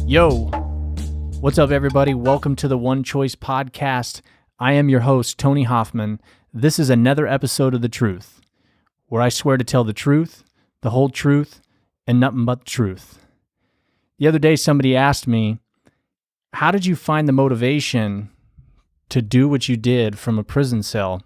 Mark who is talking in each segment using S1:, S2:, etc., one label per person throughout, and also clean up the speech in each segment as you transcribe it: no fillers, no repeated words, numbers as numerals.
S1: Yo, what's up, everybody? Welcome to the One Choice Podcast. I am your host, Tony Hoffman. This is another episode of The Truth, where I swear to tell the truth, the whole truth, and nothing but the truth. The other day, somebody asked me, how did you find the motivation to do what you did from a prison cell?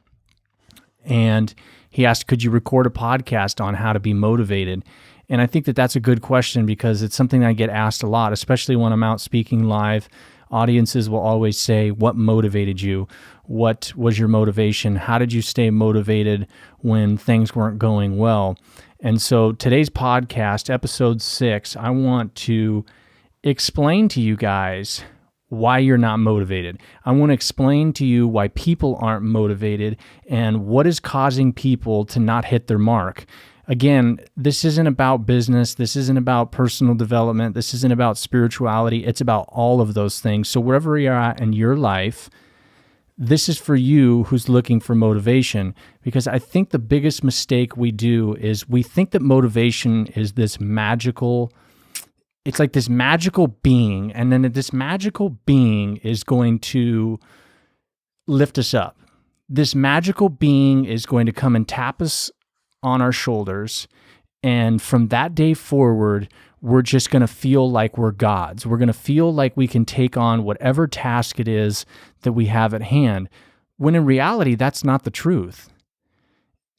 S1: And he asked, could you record a podcast on how to be motivated? And I think that that's a good question because it's something I get asked a lot, especially when I'm out speaking live. Audiences will always say, what motivated you? What was your motivation? How did you stay motivated when things weren't going well? And so today's podcast, episode 6, I want to explain to you guys why you're not motivated. I want to explain to you why people aren't motivated and what is causing people to not hit their mark. Again, this isn't about business. This isn't about personal development. This isn't about spirituality. It's about all of those things. So wherever you're at in your life, this is for you who's looking for motivation, because I think the biggest mistake we do is we think that motivation is this magical, it's like this magical being, and then this magical being is going to lift us up. This magical being is going to come and tap us on our shoulders, and from that day forward, we're just going to feel like we're gods. We're going to feel like we can take on whatever task it is that we have at hand, when in reality, that's not the truth.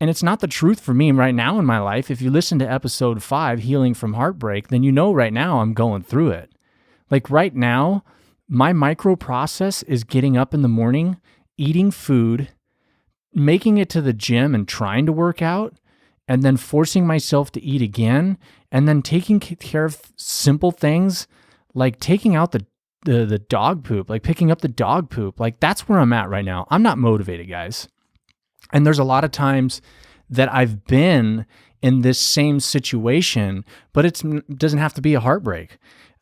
S1: And it's not the truth for me right now in my life. If you listen to episode 5, Healing from Heartbreak, then you know right now I'm going through it. Like right now, my micro process is getting up in the morning, eating food, making it to the gym and trying to work out, and then forcing myself to eat again, and then taking care of simple things like taking out the dog poop, like picking up the dog poop. Like that's where I'm at right now. I'm not motivated, guys. And there's a lot of times that I've been in this same situation, but it doesn't have to be a heartbreak.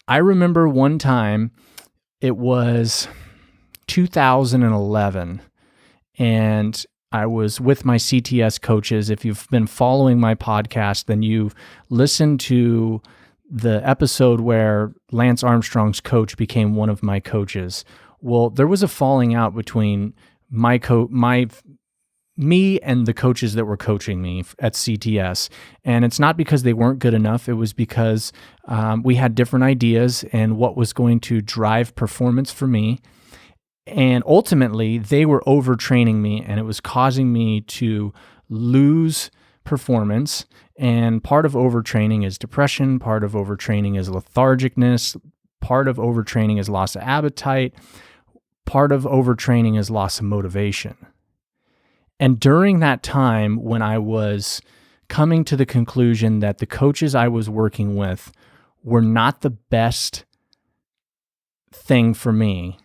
S1: I remember one time, it was 2011, and I was with my CTS coaches. If you've been following my podcast, then you've listened to the episode where Lance Armstrong's coach became one of my coaches. Well, there was a falling out between me and the coaches that were coaching me at CTS. And it's not because they weren't good enough. It was because we had different ideas and what was going to drive performance for me. And ultimately, they were overtraining me, and it was causing me to lose performance. And part of overtraining is depression. Part of overtraining is lethargicness. Part of overtraining is loss of appetite. Part of overtraining is loss of motivation. And during that time, when I was coming to the conclusion that the coaches I was working with were not the best thing for me,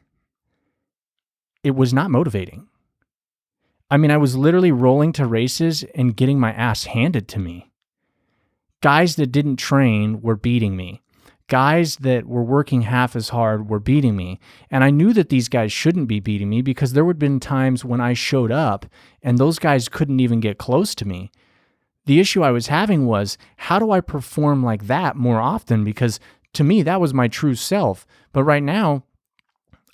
S1: it was not motivating. I mean, I was literally rolling to races and getting my ass handed to me. Guys that didn't train were beating me. Guys that were working half as hard were beating me. And I knew that these guys shouldn't be beating me because there would have been times when I showed up and those guys couldn't even get close to me. The issue I was having was, how do I perform like that more often? Because to me, that was my true self. But right now,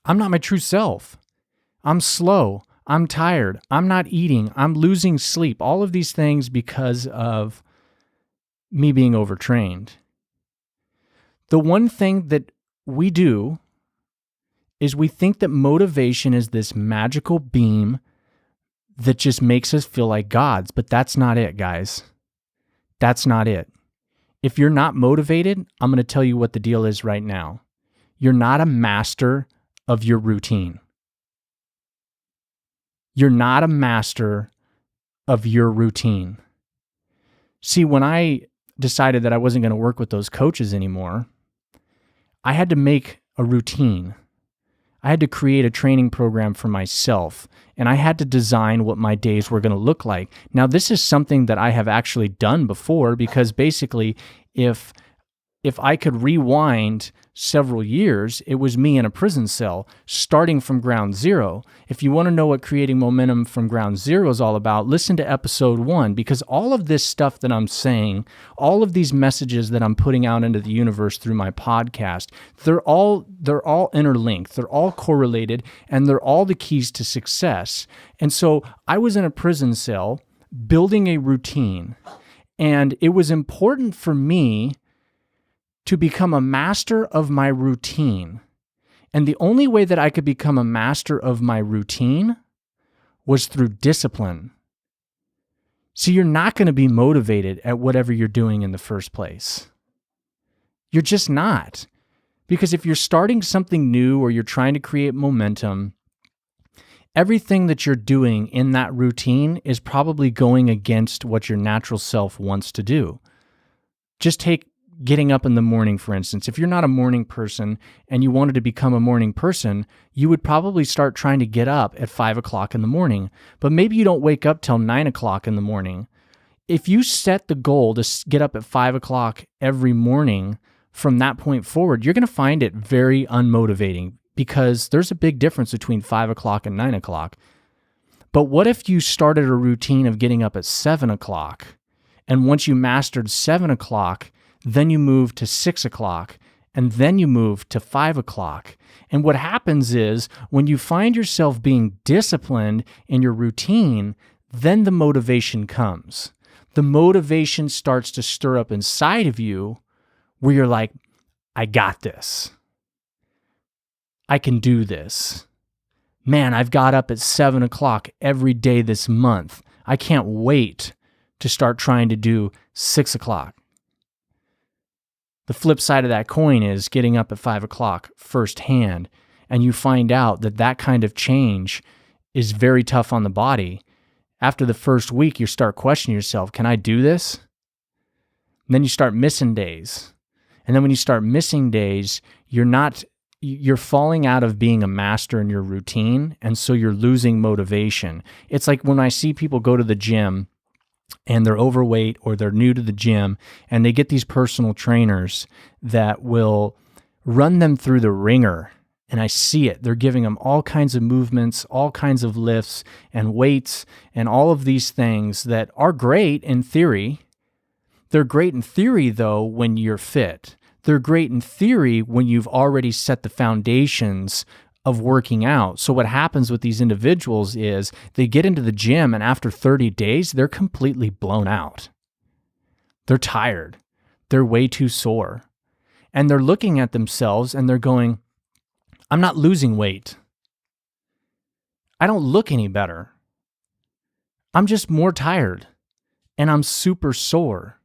S1: I'm not my true self. I'm slow, I'm tired, I'm not eating, I'm losing sleep, all of these things because of me being overtrained. The one thing that we do is we think that motivation is this magical beam that just makes us feel like gods, but that's not it, guys. That's not it. If you're not motivated, I'm going to tell you what the deal is right now. You're not a master of your routine. You're not a master of your routine. See, when I decided that I wasn't going to work with those coaches anymore, I had to make a routine. I had to create a training program for myself, and I had to design what my days were going to look like. Now, this is something that I have actually done before, because basically, if I could rewind several years, it was me in a prison cell, starting from ground zero. If you want to know what creating momentum from ground zero is all about, listen to episode 1, because all of this stuff that I'm saying, all of these messages that I'm putting out into the universe through my podcast, they're all interlinked, they're all correlated, and they're all the keys to success. And so I was in a prison cell building a routine, and it was important for me to become a master of my routine. And the only way that I could become a master of my routine was through discipline. So you're not going to be motivated at whatever you're doing in the first place. You're just not. Because if you're starting something new or you're trying to create momentum, everything that you're doing in that routine is probably going against what your natural self wants to do. Just take getting up in the morning, for instance. If you're not a morning person and you wanted to become a morning person, you would probably start trying to get up at 5 o'clock in the morning, but maybe you don't wake up till 9 o'clock in the morning. If you set the goal to get up at 5 o'clock every morning from that point forward, you're going to find it very unmotivating because there's a big difference between 5 o'clock and 9 o'clock. But what if you started a routine of getting up at 7 o'clock, and once you mastered 7 o'clock, then you move to 6 o'clock, and then you move to 5 o'clock. And what happens is when you find yourself being disciplined in your routine, then the motivation comes. The motivation starts to stir up inside of you where you're like, I got this. I can do this. Man, I've got up at 7 o'clock every day this month. I can't wait to start trying to do 6 o'clock. The flip side of that coin is getting up at 5 o'clock firsthand, and you find out that that kind of change is very tough on the body. After the first week, you start questioning yourself, can I do this? And then you start missing days. And then when you start missing days, you're falling out of being a master in your routine, and so you're losing motivation. It's like when I see people go to the gym and they're overweight or they're new to the gym and they get these personal trainers that will run them through the ringer. And I see it. They're giving them all kinds of movements, all kinds of lifts and weights and all of these things that are great in theory. They're great in theory, though, when you're fit. They're great in theory when you've already set the foundations of working out. So what happens with these individuals is they get into the gym and after 30 days, they're completely blown out. They're tired. They're way too sore. And they're looking at themselves and they're going, I'm not losing weight. I don't look any better. I'm just more tired and I'm super sore.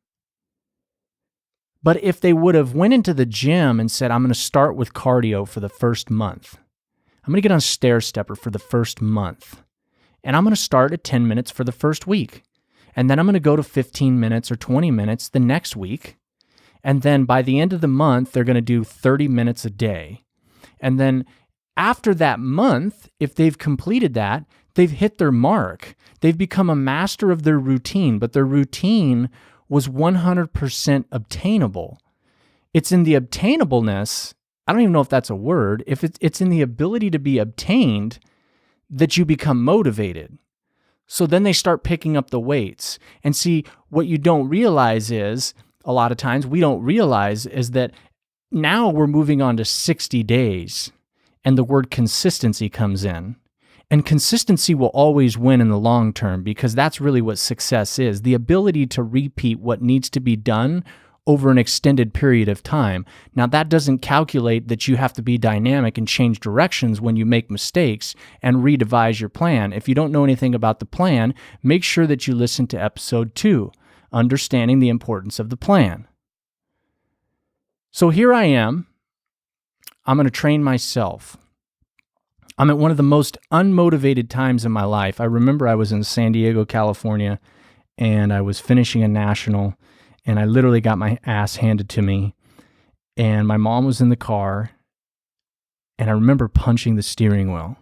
S1: But if they would have went into the gym and said, I'm going to start with cardio for the first month. I'm going to get on stair stepper for the first month. And I'm going to start at 10 minutes for the first week. And then I'm going to go to 15 minutes or 20 minutes the next week. And then by the end of the month, they're going to do 30 minutes a day. And then after that month, if they've completed that, they've hit their mark. They've become a master of their routine, but their routine was 100% obtainable. It's in the obtainableness, I don't even know if that's a word, if it's in the ability to be obtained that you become motivated. So then they start picking up the weights. And see, what you don't realize is, a lot of times we don't realize, is that now we're moving on to 60 days and the word consistency comes in. And consistency will always win in the long term because that's really what success is. The ability to repeat what needs to be done over an extended period of time. Now, that doesn't calculate that you have to be dynamic and change directions when you make mistakes and redevise your plan. If you don't know anything about the plan, make sure that you listen to episode 2, Understanding the Importance of the Plan. So here I am. I'm going to train myself. I'm at one of the most unmotivated times in my life. I remember I was in San Diego, California, and I was finishing a national, and I literally got my ass handed to me, and my mom was in the car, and I remember punching the steering wheel,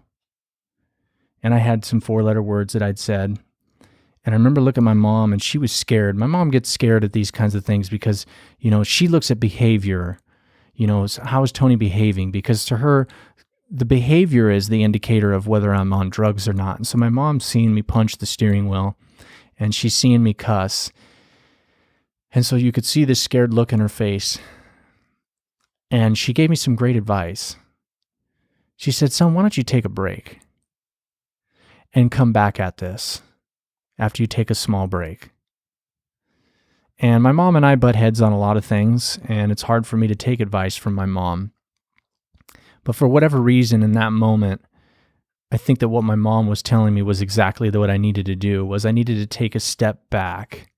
S1: and I had some 4-letter words that I'd said, and I remember looking at my mom, and she was scared. My mom gets scared at these kinds of things because, she looks at behavior. How is Tony behaving? Because to her, the behavior is the indicator of whether I'm on drugs or not. And so my mom's seeing me punch the steering wheel, and she's seeing me cuss. And so you could see this scared look in her face. And she gave me some great advice. She said, "Son, why don't you take a break and come back at this after you take a small break?" And my mom and I butt heads on a lot of things, and it's hard for me to take advice from my mom. But for whatever reason in that moment, I think that what my mom was telling me was exactly what I needed to do, was I needed to take a step back,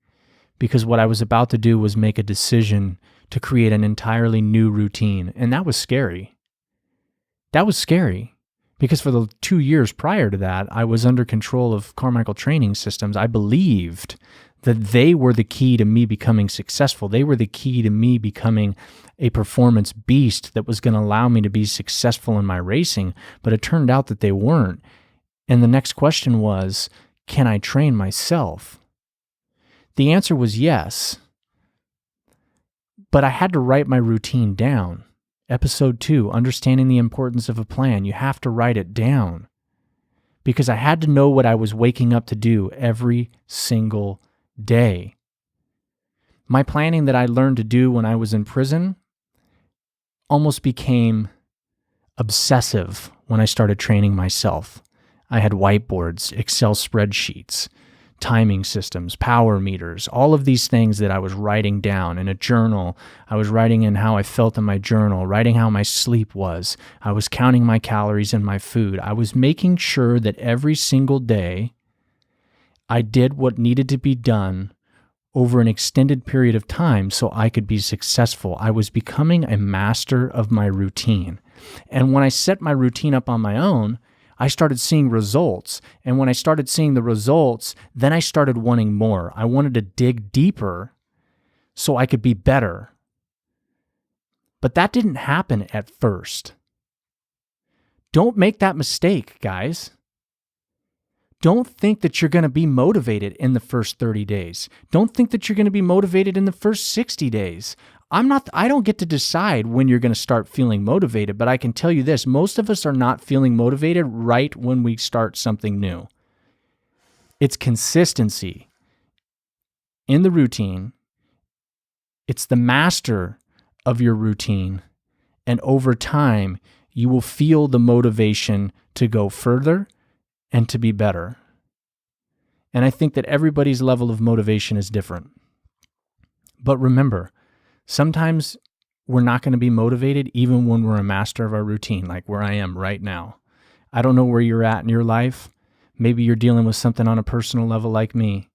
S1: because what I was about to do was make a decision to create an entirely new routine. And that was scary. That was scary because for the 2 years prior to that, I was under control of Carmichael Training Systems. I believed that they were the key to me becoming successful. They were the key to me becoming a performance beast that was going to allow me to be successful in my racing. But it turned out that they weren't. And the next question was, can I train myself? The answer was yes. But I had to write my routine down. Episode 2, understanding the importance of a plan. You have to write it down. Because I had to know what I was waking up to do every single day. My planning that I learned to do when I was in prison almost became obsessive when I started training myself. I had whiteboards, Excel spreadsheets, timing systems, power meters, all of these things that I was writing down in a journal. I was writing in how I felt in my journal, writing how my sleep was. I was counting my calories in my food. I was making sure that every single day I did what needed to be done over an extended period of time so I could be successful. I was becoming a master of my routine. And when I set my routine up on my own, I started seeing results. And when I started seeing the results, then I started wanting more. I wanted to dig deeper so I could be better. But that didn't happen at first. Don't make that mistake, guys. Don't think that you're going to be motivated in the first 30 days. Don't think that you're going to be motivated in the first 60 days. I don't get to decide when you're going to start feeling motivated, but I can tell you this, most of us are not feeling motivated right when we start something new. It's consistency in the routine. It's the master of your routine. And over time, you will feel the motivation to go further and to be better. And I think that everybody's level of motivation is different. But remember, sometimes we're not going to be motivated even when we're a master of our routine, like where I am right now. I don't know where you're at in your life. Maybe you're dealing with something on a personal level like me.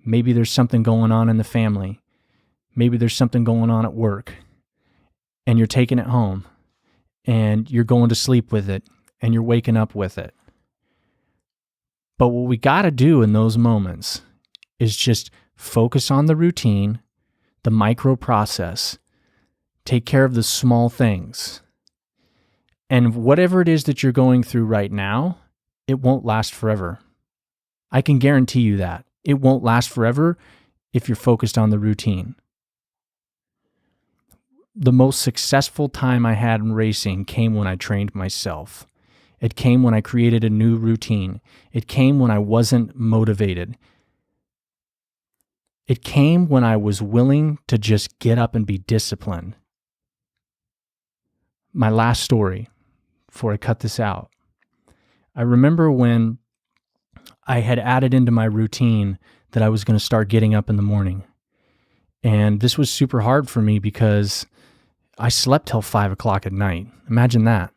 S1: Maybe there's something going on in the family. Maybe there's something going on at work. And you're taking it home. And you're going to sleep with it. And you're waking up with it. But what we got to do in those moments is just focus on the routine, the micro process, take care of the small things. And whatever it is that you're going through right now, it won't last forever. I can guarantee you that. It won't last forever if you're focused on the routine. The most successful time I had in racing came when I trained myself. It came when I created a new routine. It came when I wasn't motivated. It came when I was willing to just get up and be disciplined. My last story, before I cut this out. I remember when I had added into my routine that I was going to start getting up in the morning. And this was super hard for me because I slept till 5 o'clock at night. Imagine that.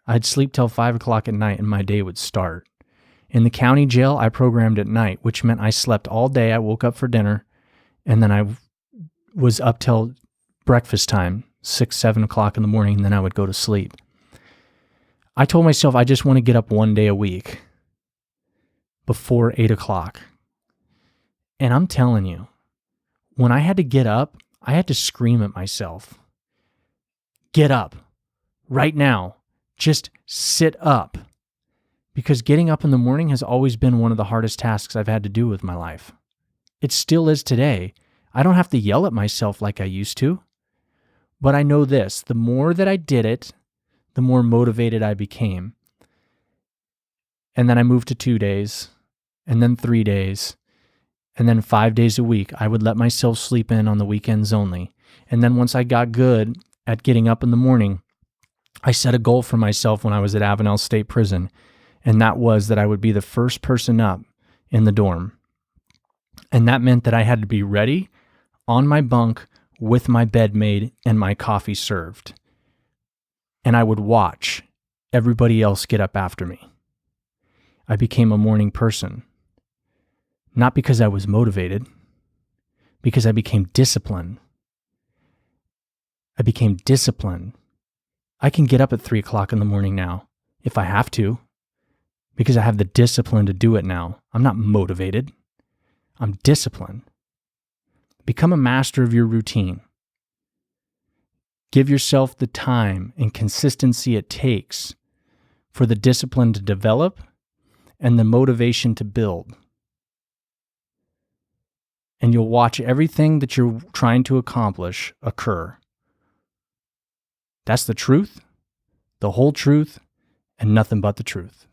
S1: I'd sleep till 5 o'clock at night and my day would start. In the county jail, I programmed at night, which meant I slept all day. I woke up for dinner, and then I was up till breakfast time, 6, 7 o'clock in the morning, and then I would go to sleep. I told myself I just want to get up one day a week before 8 o'clock. And I'm telling you, when I had to get up, I had to scream at myself. Get up right now. Just sit up. Because getting up in the morning has always been one of the hardest tasks I've had to do with my life. It still is today. I don't have to yell at myself like I used to. But I know this, the more that I did it, the more motivated I became. And then I moved to 2 days, and then 3 days, and then 5 days a week. I would let myself sleep in on the weekends only. And then once I got good at getting up in the morning, I set a goal for myself when I was at Avenel State Prison, and that was that I would be the first person up in the dorm. And that meant that I had to be ready on my bunk with my bed made and my coffee served. And I would watch everybody else get up after me. I became a morning person. Not because I was motivated, because I became disciplined. I became disciplined. I can get up at 3 o'clock in the morning now, if I have to, because I have the discipline to do it now. I'm not motivated. I'm disciplined. Become a master of your routine. Give yourself the time and consistency it takes for the discipline to develop and the motivation to build. And you'll watch everything that you're trying to accomplish occur. That's the truth, the whole truth, and nothing but the truth.